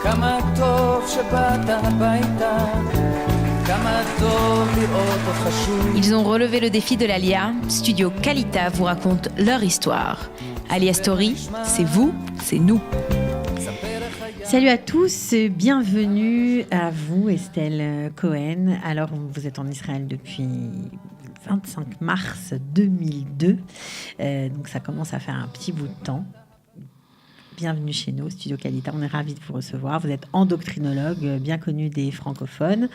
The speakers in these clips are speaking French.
כמה טוב שבאת הביתה, כמה טוב לראות אותך שוב. Ils ont relevé le défi de l'Alia. Studio Kalita vous raconte leur histoire. Alia Story, c'est vous, c'est nous. Salut à tous, bienvenue à vous Estelle Cohen. Alors vous êtes en Israël depuis 25 mars 2002, donc ça commence à faire un petit bout de temps. Bienvenue chez nous, Studio Kalita, on est ravis de vous recevoir. Vous êtes endocrinologue, bien connu des francophones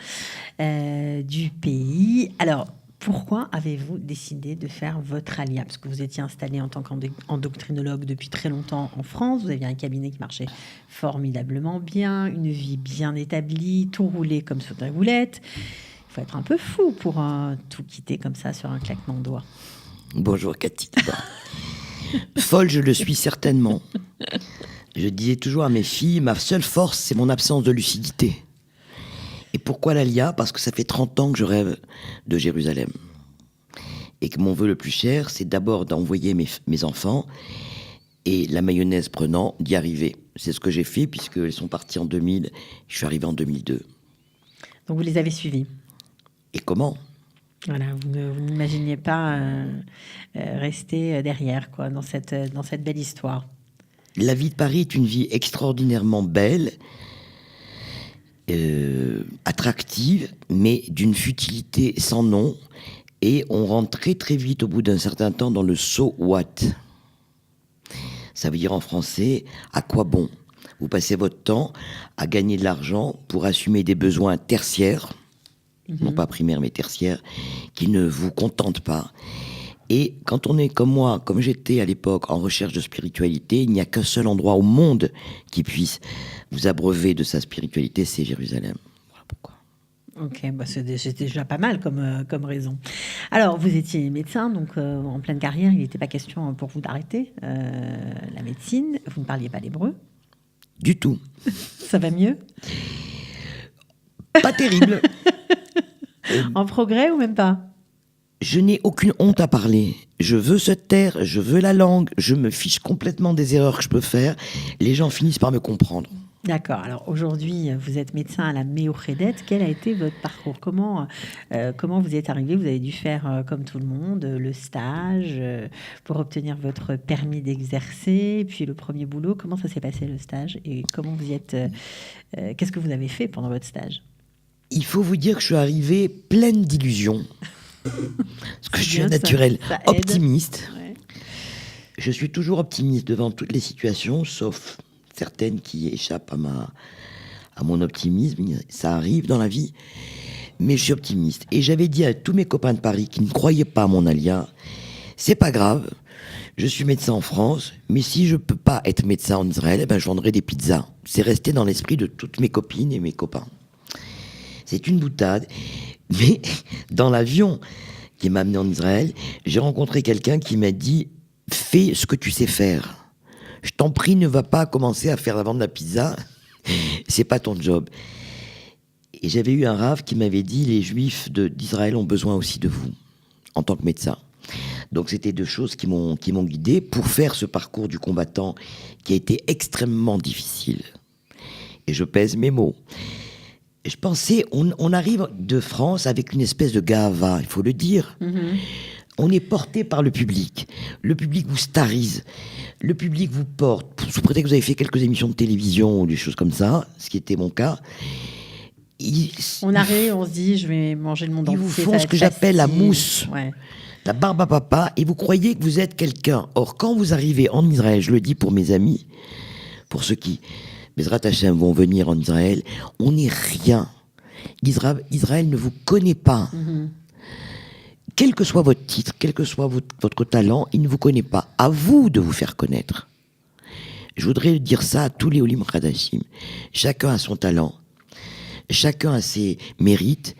du pays. Alors, pourquoi avez-vous décidé de faire votre Alia? Parce que vous étiez installé en tant qu'endocrinologue depuis très longtemps en France. Vous aviez un cabinet qui marchait formidablement bien, une vie bien établie, tout roulé comme sur des roulettes. Il faut être un peu fou pour tout quitter comme ça sur un claquement de doigts. Bonjour Cathy. Folle, je le suis certainement. Je disais toujours à mes filles, ma seule force, c'est mon absence de lucidité. Et pourquoi l'Alia? Parce que ça fait 30 ans que je rêve de Jérusalem. Et que mon vœu le plus cher, c'est d'abord d'envoyer mes enfants, et la mayonnaise prenant, d'y arriver. C'est ce que j'ai fait, puisqu'elles sont parties en 2000, je suis arrivé en 2002. Donc vous les avez suivis? Et comment? Voilà, vous n'imaginiez pas rester derrière, quoi, dans cette belle histoire. La vie de Paris est une vie extraordinairement belle, attractive, mais d'une futilité sans nom. Et on rentre très très vite, au bout d'un certain temps, dans le so what. Ça veut dire en français, à quoi bon? Vous passez votre temps à gagner de l'argent pour assumer des besoins tertiaires, non pas primaires mais tertiaires, qui ne vous contentent pas. Et quand on est comme moi, comme j'étais à l'époque en recherche de spiritualité, il n'y a qu'un seul endroit au monde qui puisse vous abreuver de sa spiritualité, c'est Jérusalem. Voilà pourquoi. Ok, bah c'est déjà pas mal comme raison. Alors, vous étiez médecin, donc en pleine carrière, il n'était pas question pour vous d'arrêter la médecine. Vous ne parliez pas l'hébreu? Du tout. Ça va mieux? Pas terrible. En progrès ou même pas? Je n'ai aucune honte à parler. Je veux se taire, je veux la langue, je me fiche complètement des erreurs que je peux faire. Les gens finissent par me comprendre. D'accord. Alors aujourd'hui, vous êtes médecin à la Meouchedet. Quel a été votre parcours? Comment vous y êtes arrivé? Vous avez dû faire, comme tout le monde, le stage pour obtenir votre permis d'exercer, puis le premier boulot. Comment ça s'est passé, le stage? Et comment vous y êtes... qu'est-ce que vous avez fait pendant votre stage? Il faut vous dire que je suis arrivé pleine d'illusions. Parce que je suis un naturel optimiste. Ouais. Je suis toujours optimiste devant toutes les situations, sauf certaines qui échappent à mon optimisme. Ça arrive dans la vie, mais je suis optimiste. Et j'avais dit à tous mes copains de Paris qui ne croyaient pas à mon Alia, c'est pas grave, je suis médecin en France, mais si je peux pas être médecin en Israël, eh ben je vendrai des pizzas. C'est resté dans l'esprit de toutes mes copines et mes copains. C'est une boutade. Mais dans l'avion qui m'a amené en Israël, j'ai rencontré quelqu'un qui m'a dit « Fais ce que tu sais faire. Je t'en prie, ne va pas commencer à faire vendre la pizza. C'est pas ton job. » Et j'avais eu un rave qui m'avait dit « Les Juifs d'Israël ont besoin aussi de vous, en tant que médecin. » Donc c'était deux choses qui m'ont guidé pour faire ce parcours du combattant qui a été extrêmement difficile. Et je pèse mes mots. Je pensais, on arrive de France avec une espèce de gava, il faut le dire. On est porté par le public. Le public vous starise. Le public vous porte. Sous prétexte que vous avez fait quelques émissions de télévision ou des choses comme ça, ce qui était mon cas. On arrive, on se dit, je vais manger le monde entier. Ils vous font ce que j'appelle la mousse. Ouais. La barbe à papa, et vous croyez que vous êtes quelqu'un. Or, quand vous arrivez en Israël, je le dis pour mes amis, pour ceux qui... Bezrat Hashem vont venir en Israël, on n'est rien. Israël ne vous connaît pas. Quel que soit votre titre, quel que soit votre talent, il ne vous connaît pas. À vous de vous faire connaître. Je voudrais dire ça à tous les Olim Khadashim. Chacun a son talent, chacun a ses mérites,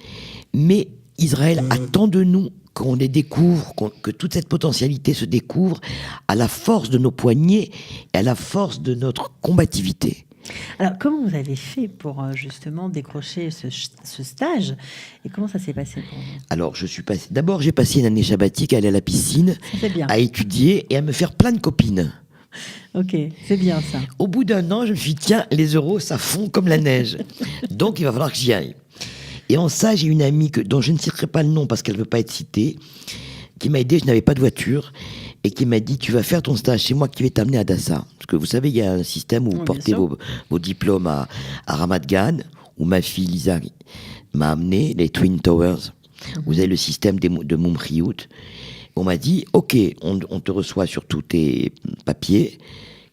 mais Israël attend de nous qu'on les découvre, que toute cette potentialité se découvre à la force de nos poignets et à la force de notre combativité. Alors, comment vous avez fait pour justement décrocher ce stage et comment ça s'est passé pour vous? Alors, d'abord, j'ai passé une année sabbatique à aller à la piscine, C'est bien. à étudier et à me faire plein de copines. Ok, c'est bien ça. Au bout d'un an, je me suis dit, tiens, les euros, ça fond comme la neige. Donc, il va falloir que j'y aille. Et en ça, j'ai une amie dont je ne citerai pas le nom parce qu'elle ne veut pas être citée, qui m'a aidé, je n'avais pas de voiture, et qui m'a dit, tu vas faire ton stage, c'est moi qui vais t'amener à Dassa. Parce que vous savez, il y a un système où vous Oui, portez bien sûr. vos diplômes à Ramat Gan, où ma fille Lisa m'a amené, les Twin Towers. Vous avez le système de Mumriout. On m'a dit, ok, on te reçoit sur tous tes papiers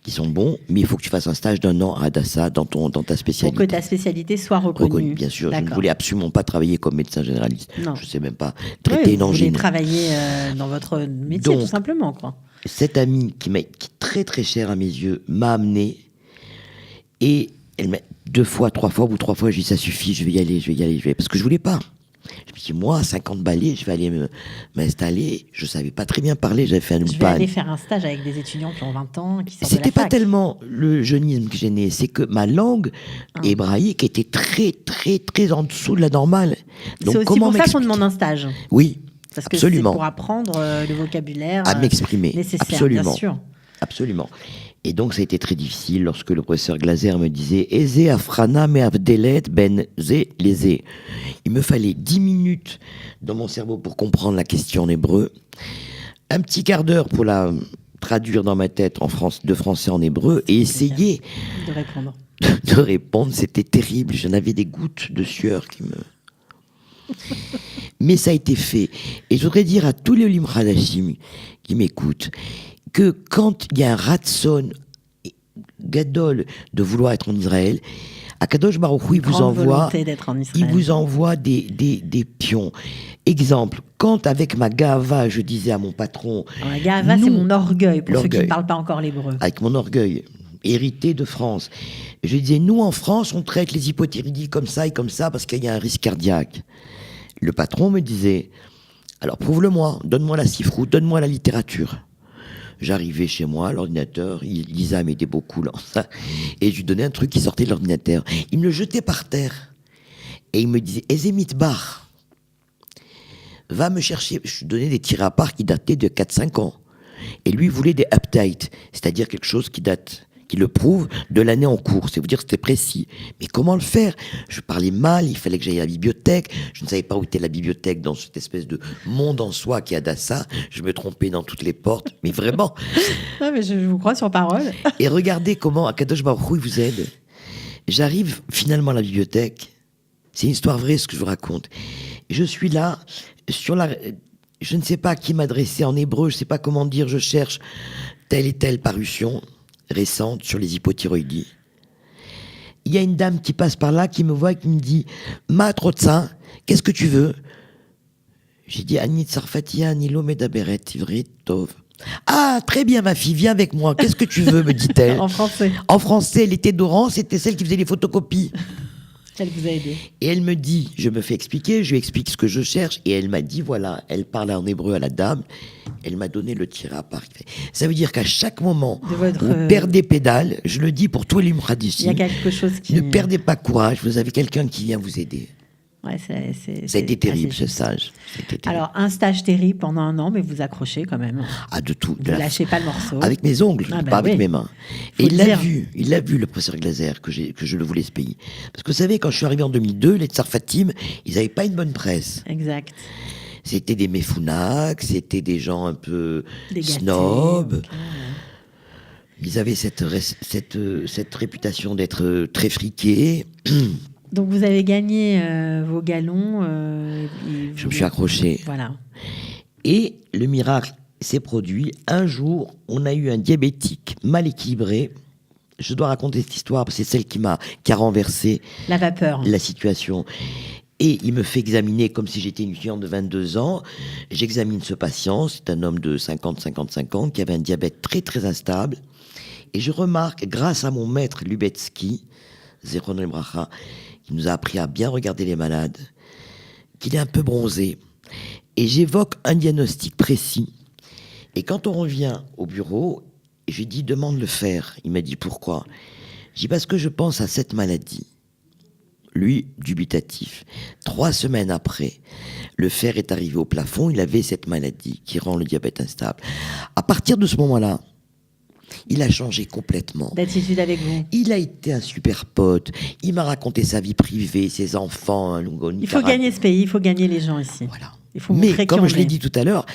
qui sont bons, mais il faut que tu fasses un stage d'1 an à Adassa dans ta spécialité. Pour que ta spécialité soit reconnue. Bien sûr, je ne D'accord. voulais absolument pas travailler comme médecin généraliste. Non. Je ne sais même pas Oui, traiter une vous voulez angine. travailler dans votre métier, Donc, tout simplement, quoi. Cette amie qui est très très chère à mes yeux m'a amené et elle m'a 2 fois, 3 fois, ou 3 fois, je lui ai dit ça suffit, je vais y aller, parce que je voulais pas. Je me suis dit, moi, à 50 balais, je vais aller m'installer. Je savais pas très bien parler, j'avais fait un Je vais aller faire un stage avec des étudiants qui ont 20 ans, qui sortent de la C'était pas fac. tellement le jeunisme que j'ai, c'est que ma langue hébraïque était très très très en dessous de la normale. C'est aussi pour ça qu'on m'expliquer demande un stage. Oui, Parce que absolument. c'est pour apprendre le vocabulaire À m'exprimer, nécessaire, absolument. bien sûr. Absolument. Et donc, ça a été très difficile lorsque le professeur Glaser me disait « Eze afrana me avdelet ben ze leze ». Il me fallait 10 minutes dans mon cerveau pour comprendre la question en hébreu, un petit quart d'heure pour la traduire dans ma tête de français en hébreu et essayer De répondre. de répondre. C'était terrible. J'en avais des gouttes de sueur qui me... Mais ça a été fait. Et je voudrais dire à tous les Olim Hadashim qui m'écoutent que quand il y a un ratson gadol de vouloir être en Israël, Akadosh Baruch Hu, il vous Grande envoie, volonté d'être en Israël. il vous envoie des pions. Exemple, quand avec ma gava, je disais à mon patron, Alors, la gava, c'est nous, mon orgueil, pour ceux qui l'orgueil. ne parlent pas encore l'hébreu. avec mon orgueil, hérité de France, je disais, nous en France, on traite les hypothyroïdies comme ça et comme ça parce qu'il y a un risque cardiaque. Le patron me disait, alors prouve-le-moi, donne-moi la cifroute, donne-moi la littérature. J'arrivais chez moi, l'ordinateur, Lisa m'aidait beaucoup dans ça, et je lui donnais un truc qui sortait de l'ordinateur. Il me le jetait par terre, et il me disait, Ezemit Bar, va me chercher. Je lui donnais des tirés à part qui dataient de 4-5 ans. Et lui voulait des updates, c'est-à-dire quelque chose qui date, qui le prouve de l'année en cours. C'est vous dire que c'était précis. Mais comment le faire? Je parlais mal, il fallait que j'aille à la bibliothèque. Je ne savais pas où était la bibliothèque dans cette espèce de monde en soi qui est à Dassa. Je me trompais dans toutes les portes, mais vraiment. Ah, mais je vous crois sur parole. Et regardez comment Akadosh Baruch Hu il vous aide. J'arrive finalement à la bibliothèque. C'est une histoire vraie ce que je vous raconte. Je suis là, je ne sais pas à qui m'adresser en hébreu, je ne sais pas comment dire, je cherche telle et telle parution récente sur les hypothyroïdies. Il y a une dame qui passe par là, qui me voit et qui me dit « Ma Trotsin, qu'est-ce que tu veux ?» J'ai dit « Anit Sarfatia, Nilo Medaberet, Ivrit, Tov. » Ah, très bien ma fille, viens avec moi, qu'est-ce que tu veux, me dit-elle. En français. En français, elle était d'Oran, c'était celle qui faisait les photocopies. Elle vous a aidé. Et elle me dit, je me fais expliquer, je lui explique ce que je cherche, et elle m'a dit, voilà, elle parle en hébreu à la dame, elle m'a donné le tir à part. Ça veut dire qu'à chaque moment De votre, où vous perdez pédale, je le dis pour tous les muhadissim, Il y a quelque chose qui... ne perdez pas courage, vous avez quelqu'un qui vient vous aider. Ouais, Ça a été terrible, ce stage. C'était terrible. Alors, un stage terrible pendant 1 an, mais vous accrochez quand même. Ah, de tout. Vous lâchez pas le morceau. Avec mes ongles, Ah, bah pas avec oui. mes mains. Faut Et le il dire. l'a vu, le professeur Glaser, que je le voulais ce pays. Parce que vous savez, quand je suis arrivé en 2002, les Tsarfatim, ils n'avaient pas une bonne presse. Exact. C'était des méfounaks, c'était des gens un peu Des gâtés, snobs. ok, ouais. Ils avaient cette réputation d'être très friqués. Donc, vous avez gagné vos galons. Je me suis accroché. Voilà. Et le miracle s'est produit. Un jour, on a eu un diabétique mal équilibré. Je dois raconter cette histoire parce que c'est celle qui a renversé La vapeur. la situation. Et il me fait examiner comme si j'étais une étudiante de 22 ans. J'examine ce patient, c'est un homme de 50-55 ans qui avait un diabète très très instable. Et je remarque, grâce à mon maître Lubetsky, Zechron Bracha, qui nous a appris à bien regarder les malades, qu'il est un peu bronzé. Et j'évoque un diagnostic précis. Et quand on revient au bureau, je lui dis, demande le fer. Il m'a dit, pourquoi? J'ai dit parce que je pense à cette maladie. Lui, dubitatif. 3 semaines après, le fer est arrivé au plafond, il avait cette maladie qui rend le diabète instable. À partir de ce moment-là, il a changé complètement. D'attitude avec vous. Il a été un super pote. Il m'a raconté sa vie privée, ses enfants. Il faut gagner ce pays, il faut gagner les gens ici. Voilà. Il faut Mais montrer comme qui on je l'ai est. dit tout à l'heure,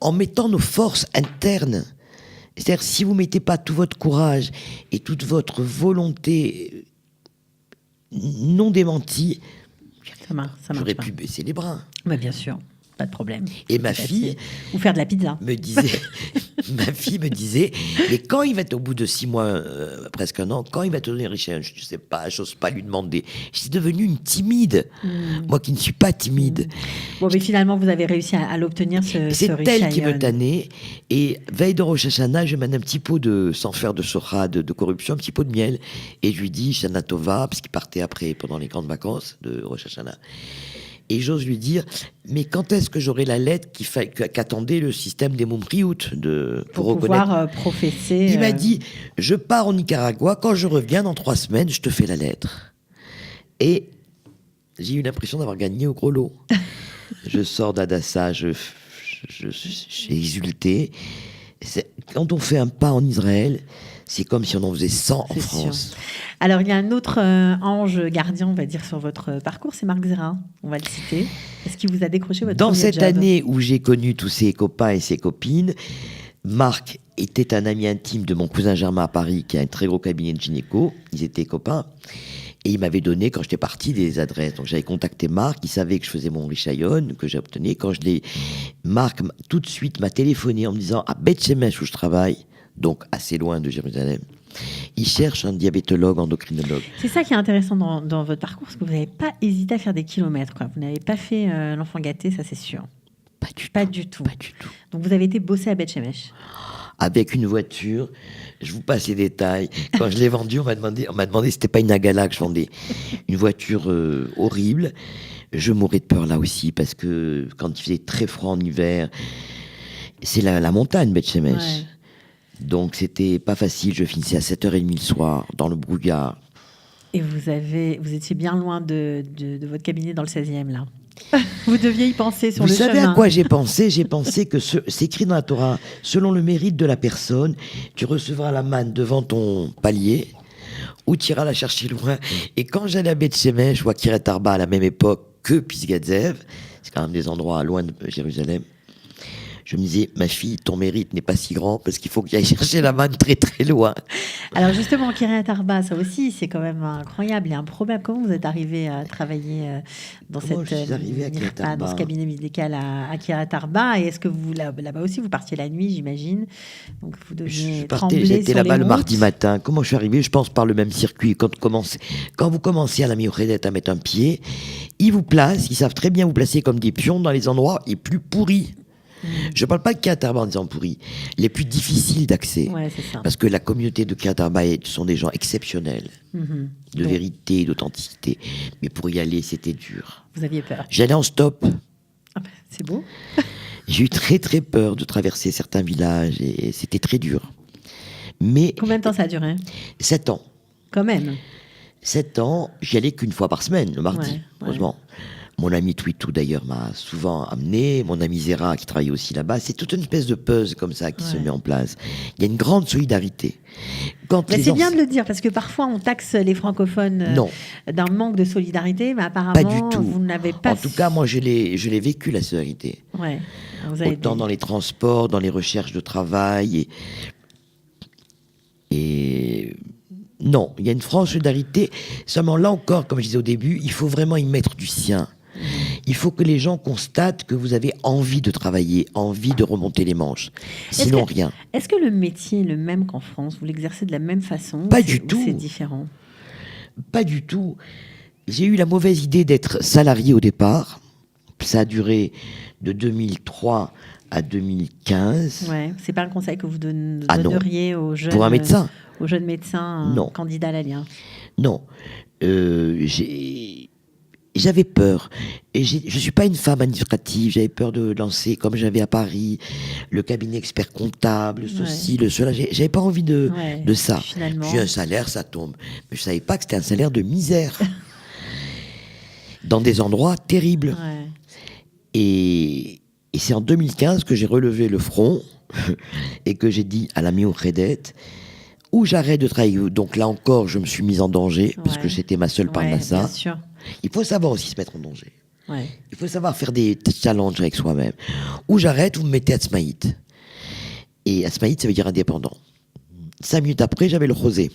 en mettant nos forces internes, c'est-à-dire si vous mettez pas tout votre courage et toute votre volonté non démentie, Ça marche j'aurais pas. pu baisser les bras. Bah, bien sûr, pas de problème. Et ma fille Ou faire de la pizza. me disait, me disait, mais quand il va être au bout de 6 mois, presque un an, quand il va te donner Richard, je sais pas, j'ose pas lui demander. Je suis devenue une timide, moi qui ne suis pas timide. Bon, mais finalement, vous avez réussi à l'obtenir, ce C'est ce elle qui me Rishayon. tannait. Et veille de Rosh Hashanah, je mène un petit pot de, sans faire de socha, de corruption, un petit pot de miel. Et je lui dis, Shana Tova, parce qu'il partait après, pendant les grandes vacances de Rosh Hashanah. Et j'ose lui dire, mais quand est-ce que j'aurai la lettre qu'attendait le système des Mumriout Pour reconnaître pouvoir professer. Il m'a dit, je pars au Nicaragua, quand je reviens dans 3 semaines, je te fais la lettre. Et j'ai eu l'impression d'avoir gagné au gros lot. Je sors d'Adassa, j'ai exulté. Quand on fait un pas en Israël, c'est comme si on en faisait 100 en C'est France. sûr. Alors, il y a un autre ange gardien, on va dire, sur votre parcours, c'est Marc Zera. On va le citer. Est-ce qu'il vous a décroché votre Dans premier cette job année où j'ai connu tous ses copains et ses copines, Marc était un ami intime de mon cousin Germain à Paris, qui a un très gros cabinet de gynéco. Ils étaient copains. Et il m'avait donné, quand j'étais parti, des adresses. Donc j'avais contacté Marc, il savait que je faisais mon Rishayon, que j'ai obtenu. Quand je l'ai... Marc, tout de suite, m'a téléphoné en me disant, à Beth Shemesh où je travaille, donc assez loin de Jérusalem, il cherche un diabétologue, endocrinologue. C'est ça qui est intéressant dans votre parcours, parce que vous n'avez pas hésité à faire des kilomètres. Quoi. Vous n'avez pas fait l'enfant gâté, ça c'est sûr. Pas du tout. Pas du tout. Donc vous avez été bossé à Beth Shemesh. Avec une voiture, je vous passe les détails. Quand je l'ai vendue, on m'a demandé, c'était pas une Agala que je vendais, une voiture horrible. Je mourais de peur là aussi parce que quand il faisait très froid en hiver, c'est la montagne, Beth Shemesh. Ouais. Donc c'était pas facile. Je finissais à 7h30 le soir dans le brouillard. Et vous étiez bien loin de votre cabinet dans le 16e, là. Vous deviez y penser sur Vous le savez chemin. à quoi j'ai pensé? J'ai pensé que c'est écrit dans la Torah, selon le mérite de la personne, tu recevras la manne devant ton palier, ou tu iras la chercher loin. Et quand j'allais à Beth Shemesh ou à Kiryat Arba à la même époque que Pisgat Zev, c'est quand même des endroits loin de Jérusalem, je me disais, ma fille, ton mérite n'est pas si grand parce qu'il faut que tu ailles chercher la manne très très loin. Alors justement, Kiryat Arba, ça aussi, c'est quand même incroyable et improbable. Comment vous êtes arrivé à travailler dans Comment cette je suis arrivé à Kiryat Arba dans ce cabinet médical à Kiryat Arba? Et est-ce que vous là-bas aussi vous partiez la nuit, j'imagine? Donc vous deviez trembler J'étais sur là-bas les le mardi routes. matin. Comment je suis arrivé? Je pense par le même circuit. Quand vous commencez à la Miochedet à mettre un pied, ils vous placent, ils savent très bien vous placer comme des pions dans les endroits les plus pourris. Je ne parle pas de Kiryat Arba en disant pourris, les plus difficiles d'accès. Ouais, c'est ça. Parce que la communauté de Kiryat Arba sont des gens exceptionnels, Mhm. de Donc, vérité, d'authenticité. Mais pour y aller, c'était dur. vous aviez peur. J'allais en stop. Ah bah, c'est beau. J'ai eu très très peur de traverser certains villages et c'était très dur. Mais Combien de temps ça a duré? 7 ans. Quand même. 7 ans, j'y allais qu'une fois par semaine, le mardi, Ouais, ouais. heureusement. Mon ami Twitou, d'ailleurs, m'a souvent amené. Mon ami Zera, qui travaille aussi là-bas. C'est toute une espèce de puzzle comme ça qui se Ouais. met en place. Il y a une grande solidarité. Quand Mais les c'est bien ense- de le dire, parce que parfois on taxe les francophones Non, d'un manque de solidarité, mais apparemment pas du tout. vous n'avez pas... En tout cas, moi, je l'ai vécu, la solidarité. Ouais. Vous avez Autant dans les transports, dans les recherches de travail. Et non, il y a une franche solidarité. Seulement là encore, comme je disais au début, il faut vraiment y mettre du sien. Il faut que les gens constatent que vous avez envie de travailler, envie de remonter les manches. Sinon, rien. Est-ce que le métier est le même qu'en France? Vous l'exercez de la même façon? Pas ou du c'est- ou tout. c'est différent? Pas du tout. J'ai eu la mauvaise idée d'être salarié au départ. Ça a duré de 2003 à 2015. Ouais. C'est pas un conseil que vous Ah non. donneriez aux jeunes, Pour un médecin, aux jeunes médecins Non. candidats à l'Alliance? non. j'avais peur. Et je suis pas une femme administrative. J'avais peur de lancer, comme j'avais à Paris, le cabinet expert comptable, ceci, le cela. J'avais pas envie de ça. Finalement. J'ai un salaire, ça tombe. Mais je savais pas que c'était un salaire de misère. Dans des endroits terribles. Ouais. Et c'est en 2015 que j'ai relevé le front et que j'ai dit à la Mioredet, où j'arrête de travailler. Donc là encore, je me suis mise en danger, parce que c'était ma seule parnassa. Bien sûr. Il faut savoir aussi se mettre en danger. Ouais. Il faut savoir faire des challenges avec soi-même. Ou j'arrête, vous me mettez Atzmaït. Et Atzmaït, ça veut dire indépendant. 5 minutes après, j'avais le rosé.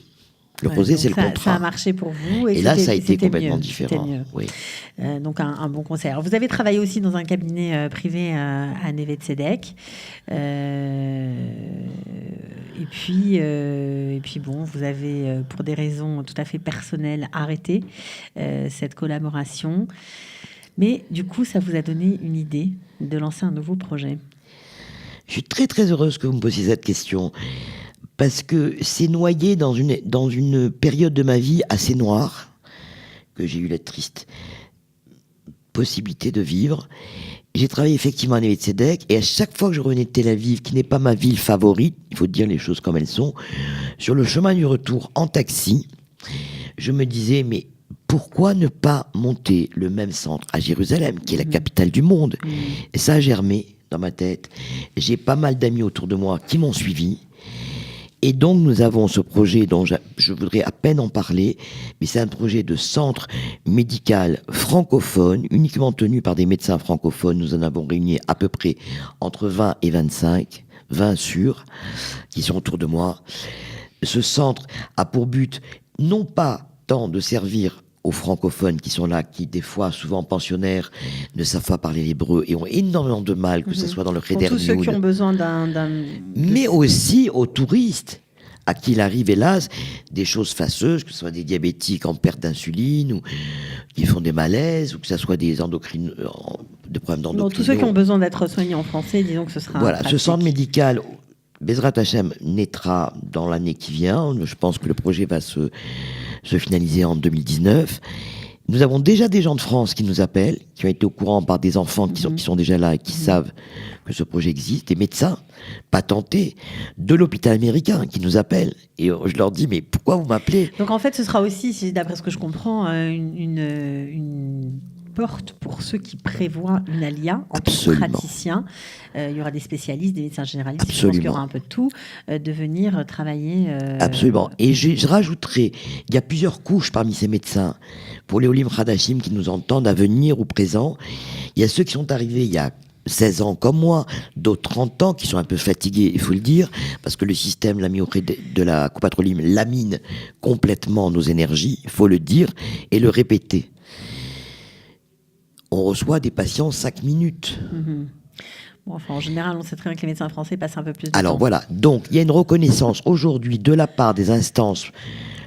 Le rosé, c'est le contrat. Ça a marché pour vous. Et là, ça a été complètement mieux, différent. Oui. Donc, un bon conseil. Alors, vous avez travaillé aussi dans un cabinet privé à Neve Tzedek. Et puis, bon, vous avez, pour des raisons tout à fait personnelles, arrêté cette collaboration. Mais du coup, ça vous a donné une idée de lancer un nouveau projet. Je suis très, très heureuse que vous me posiez cette question. Parce que c'est noyé dans une période de ma vie assez noire, que j'ai eu la triste possibilité de vivre. J'ai travaillé effectivement à Neve Tzedek, et à chaque fois que je revenais de Tel Aviv, qui n'est pas ma ville favorite, il faut dire les choses comme elles sont, sur le chemin du retour en taxi, je me disais, mais pourquoi ne pas monter le même centre à Jérusalem, qui est la capitale du monde? Et ça a germé dans ma tête. J'ai pas mal d'amis autour de moi qui m'ont suivi. Et donc, nous avons ce projet dont je voudrais à peine en parler, mais c'est un projet de centre médical francophone, uniquement tenu par des médecins francophones. Nous en avons réuni à peu près entre 20 et 25, 20 sûrs, qui sont autour de moi. Ce centre a pour but, non pas tant de servir aux francophones qui sont là, qui des fois, souvent pensionnaires, ne savent pas parler l'hébreu et ont énormément de mal, que ce soit dans le Cheder Pour tous ceux qui ont besoin mais aussi aux touristes, à qui il arrive, hélas, des choses fâcheuses, que ce soit des diabétiques en perte d'insuline, ou qui font des malaises, ou que ce soit des des problèmes d'endocrino. Tous ceux qui ont besoin d'être soignés en français, disons que ce sera Voilà, pratique. ce centre médical, Bezrat Hashem, naîtra dans l'année qui vient. Je pense que le projet va se finaliser en 2019. Nous avons déjà des gens de France qui nous appellent, qui ont été au courant par des enfants qui sont déjà là et qui savent que ce projet existe, des médecins patentés de l'hôpital américain qui nous appellent. Et je leur dis, mais pourquoi vous m'appelez? Donc en fait, ce sera aussi, d'après ce que je comprends, une porte pour ceux qui prévoient une alia en tant que praticien. Il y aura des spécialistes, des médecins généralistes, je pense qu'il y aura un peu de tout, de venir travailler. Absolument. Et je rajouterai, il y a plusieurs couches parmi ces médecins. Pour les Olim Hadashim qui nous entendent à venir ou présents, il y a ceux qui sont arrivés il y a 16 ans comme moi, d'autres 30 ans qui sont un peu fatigués, il faut le dire, parce que le système l'a mis auprès de la Coupatrolim, lamine complètement nos énergies, il faut le dire et le répéter. On reçoit des patients 5 minutes. Bon, enfin, en général, on sait très bien que les médecins français passent un peu plus de temps. Alors voilà, donc il y a une reconnaissance aujourd'hui de la part des instances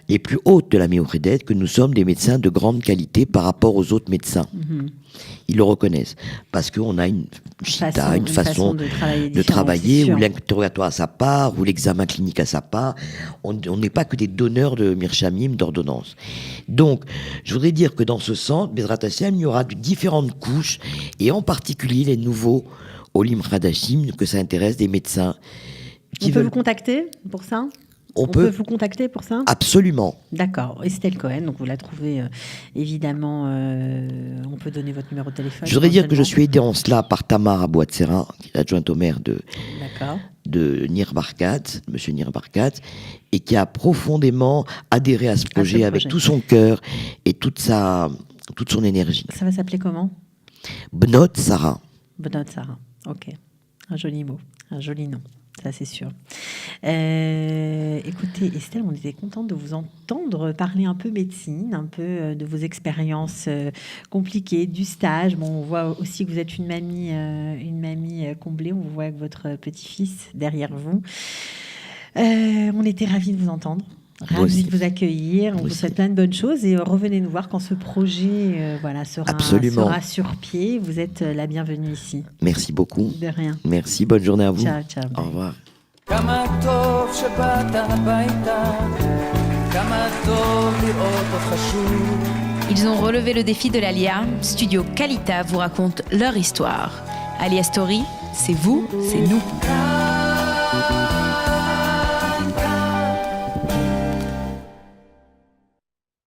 les plus hautes de la Mioredet que nous sommes des médecins de grande qualité par rapport aux autres médecins. Ils le reconnaissent parce qu'on a une façon de travailler où l'interrogatoire a sa part, où l'examen clinique a sa part. On n'est pas que des donneurs de mirchamim, d'ordonnances. Donc, je voudrais dire que dans ce centre, Bezrat Hashem, il y aura de différentes couches, et en particulier les nouveaux Olim Hadashim, que ça intéresse des médecins. On peut vous contacter pour ça ? On peut vous contacter pour ça ? Absolument. D'accord. Estelle Cohen, donc vous la trouvez évidemment. On peut donner votre numéro de téléphone. Je voudrais dire que je suis aidé en cela par Tamar Abouatsera, qui est adjointe au maire de Nir Barkat, monsieur Nir Barkat, et qui a profondément adhéré à ce projet avec tout son cœur et toute son énergie. Ça va s'appeler comment ? Bnot Sarah. Bnot Sarah. Ok. Un joli mot, un joli nom. Ça, c'est sûr. Écoutez, Estelle, on était contente de vous entendre parler un peu médecine, un peu de vos expériences compliquées, du stage. Bon, on voit aussi que vous êtes une mamie comblée. On vous voit avec votre petit-fils derrière vous. On était ravis de vous entendre. Ravis de vous accueillir. On vous souhaite plein de bonnes choses et revenez nous voir quand ce projet sera sur pied. Vous êtes la bienvenue ici. Merci beaucoup. De rien. Merci, bonne journée à vous. Ciao, ciao. Au revoir. כמה טוב שבאת הביתה, כמה טוב לראות אותך שוב. Ils ont relevé le défi de l'Alia. Studio Kalita vous raconte leur histoire. Alia Story, c'est vous, c'est nous.